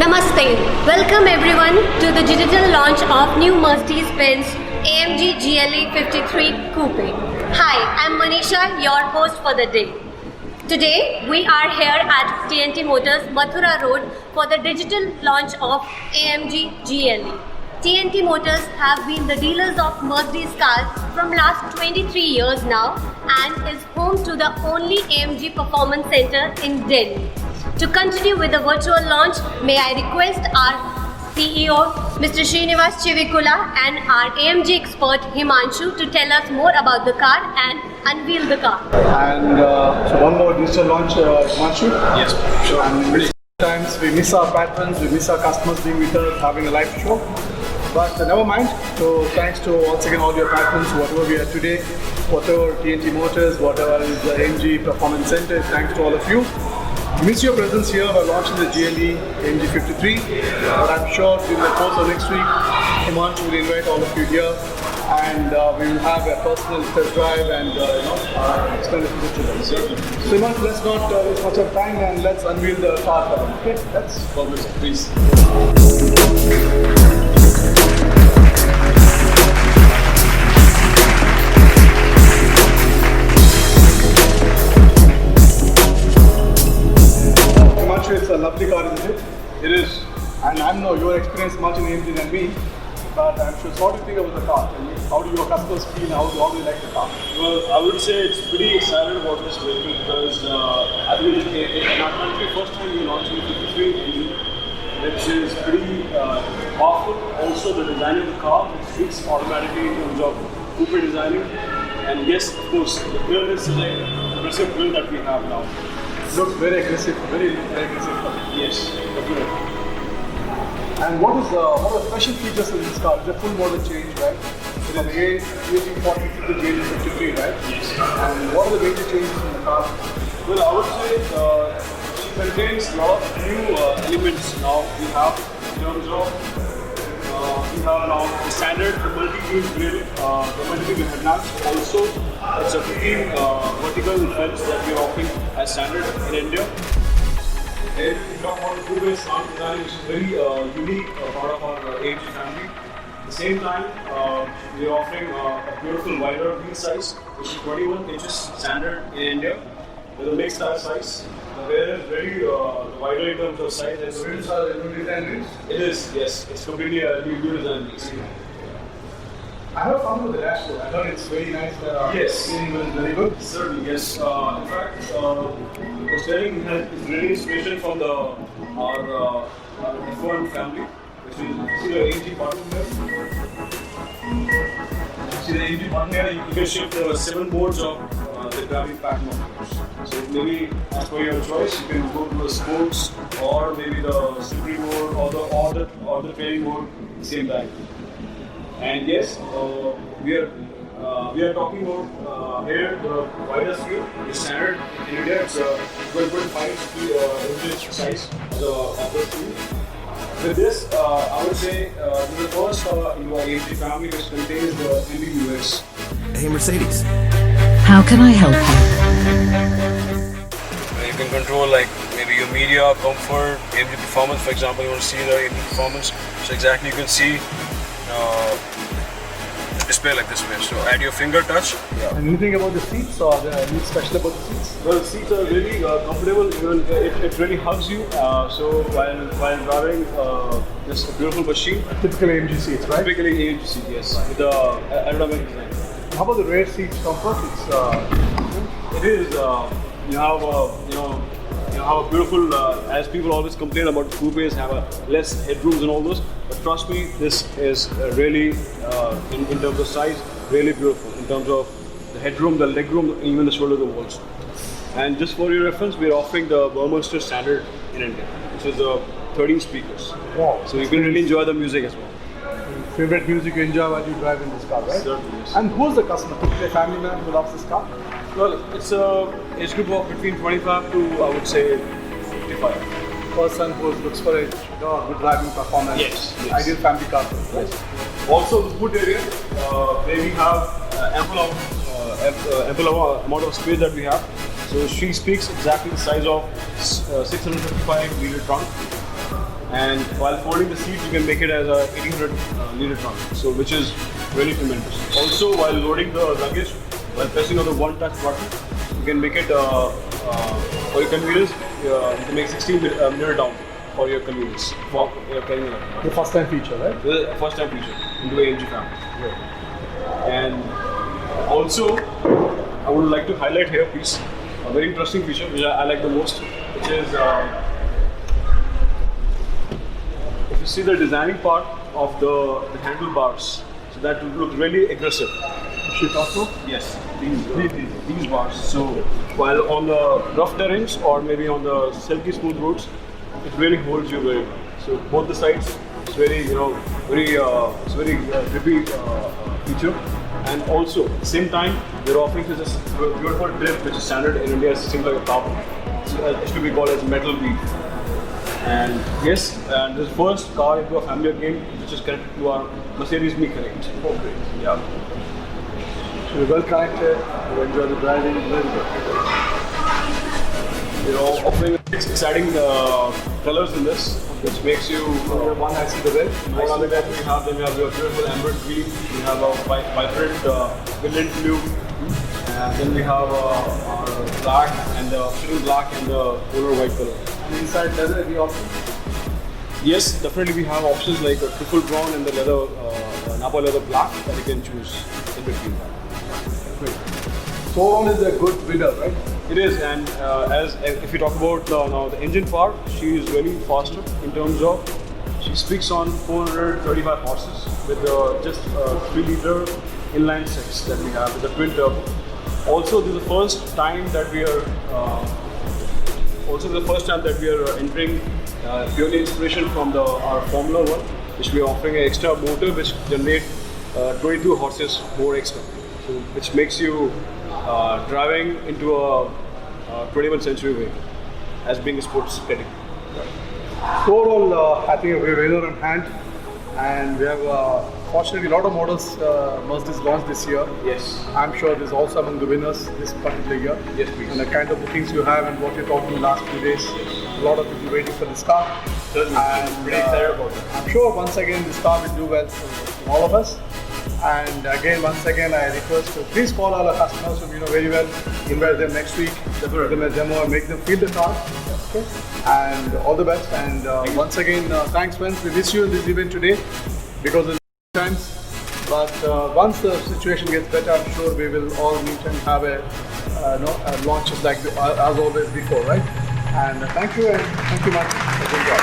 Namaste. Welcome everyone to the digital launch of new Mercedes-Benz AMG GLE 53 Coupe. Hi, I'm Manisha, your host for the day. Today we are here at TNT Motors Mathura Road for the digital launch of AMG GLE. TNT Motors have been the dealers of Mercedes cars from last 23 years now and is home to the only AMG Performance Center in Delhi. To continue with the virtual launch, may I request our CEO, Mr. Srinivas Chivikula, and our AMG expert Himanshu to tell us more about the car and unveil the car. And so one more digital launch, Himanshu. Yes, sure. And sometimes we miss our patrons, we miss our customers being with us, having a live show. But never mind. So thanks to once again all your patrons, whatever we are today, whatever TNT Motors, whatever is the AMG Performance Center, thanks to all of you. Miss your presence here. We're launching the GLE AMG 53, but I'm sure in the course of next week, Himanshu will invite all of you here, and we will have a personal test drive and extended picture. So Himanshu, let's not waste much of time and let's unveil the car for them. Okay, let's Publish, please. It's a lovely car, isn't it? It is. And I know you're experienced much in AMG than me, but I'm sure. So what do you think about the car? Tell me, how do your customers feel? How do you like the car? Well, I would say it's pretty excited about this vehicle because I think in our country, first time we launched the 53 engine, which is pretty powerful. Also, the design of the car fits automatically in terms of coupe designing. And yes, of course, the grill is the aggressive grill that we have now. Looks very aggressive, very aggressive. Yes, definitely. And what are the special features of this car? It's a full model change, right? From the A40 to the GLE 53, right? Yes. And what are the major changes in the car? Well, I would say it contains a lot of new elements now. We have in terms of we have now the standard multi-beam grill, the multi-beam headlamps. Also, it's a 15 vertical fence that we are offering as standard in India. And we talk about the two-way sound design, which is very unique part of our AMG family. At the same time, we are offering a beautiful wider wheel size, which is 21 inches standard in India, with a mixed tire size. The rear is very wider in terms of size. The rims are new design rims? It is, yes. It's completely a new design piece. I have fun with the dashboard. I thought it's very nice. Yes. Steering wheel is very good. Certainly, yes. In fact, the steering is really inspiration from our F1 family, which is see the AMG button here. See the AMG button here. You can shift 7 modes of the gravity pack mode. So maybe as per your choice, you can go to the sports or maybe the slippery mode or the training mode at the same time. And yes, we are talking about here the wider screen. The standard in India it's 12.5 inch size of the screen. With this, I would say this is the first in our AMG family which contains the MBUX. Hey Mercedes. How can I help you? You can control like maybe your media, comfort, AMG performance. For example, you want to see the AMG performance. So exactly you can see the display like this way. So add your finger touch. And anything about the seats or anything special about the seats? Well, the seats are really comfortable. Even it really hugs you. So while driving this beautiful machine. Typical AMG seats, right? Typically AMG seat, yes, with the aerodynamic design. How about the rear seats comfort? It is. You have a beautiful. As people always complain about the coupes have a less headrooms and all those, but trust me, this is really in terms of size, really beautiful. In terms of the headroom, the legroom, even the shoulder room also. And just for your reference, we are offering the Burmester standard in India, which is 13 speakers. Wow! So you can really enjoy the music as well. Favorite music you enjoy while you drive in this car, right? Certainly, yes. And who's the customer? Typically a family man who loves this car? Well, it's a age group of between 25 to I would say 55. Person who looks for a good driving performance. Yes. Ideal family car. Right? Also, the boot area, where we have ample amount of space that we have. So she speaks exactly the size of 655 liter trunk. And while folding the seats, you can make it as a 1800 liter trunk, so which is really tremendous. Also, while loading the luggage, while pressing on the one-touch button, you can make it for your convenience. You can make 16 meter down for your convenience for carrying a luggage. The first time feature, right? The first time feature into the AMG family. And also, I would like to highlight here, please, a very interesting feature which I like the most, which is if you see the designing part of the handlebars, so that will look really aggressive. Should also? Yes, these bars. So while on the rough terrains or maybe on the silky smooth roads, it really holds you very well. So both the sides, it's very it's very grippy feature. And also at the same time, they're offering this beautiful grip which is standard in India. It seems like a carbon. It should be called as metal bead. And yes, and this first car into a family game which is connected to our Mercedes Me Connect. Okay. Yeah. So you're well connected, you enjoy the driving, very good. You know, offering exciting colors in this, which makes you. One, I see the red. More on the left, we have your beautiful emerald green. We have a vibrant brilliant blue, and then we have our black and the optional black and the polar white color. And inside leather, any option? Yes, definitely we have options like a triple brown and the leather Napa leather black that you can choose in between. So overall is a good winner, right? It is, and as if you talk about now the engine power, she is really faster in terms of she speaks on 435 horses with just 3-liter inline six that we have with the twin turbo. Also, this is the first time that we are entering purely inspiration from our Formula One, which we are offering an extra motor which generates 22 horses more extra, so which makes you driving into a 21st century way as being a sports category. So overall, I think we have a winner in hand, and we have fortunately a lot of models Mercedes launched this year. Yes. I'm sure this is also among the winners this particular year. Yes, please. And the kind of bookings you have and what you're talking last few days, a lot of people waiting for this car. Certainly. And Pretty excited about it. I'm sure once again this car will do well for all of us. And again, once again, I request to please call all our customers whom you know very well, invite them next week, give them a demo and make them feel the car. Okay? And all the best. And once again, thanks friends. We miss you in this event today because of times. But once the situation gets better, I'm sure we will all meet and have a launches like as always before, right? And thank you and thank you much. Good job.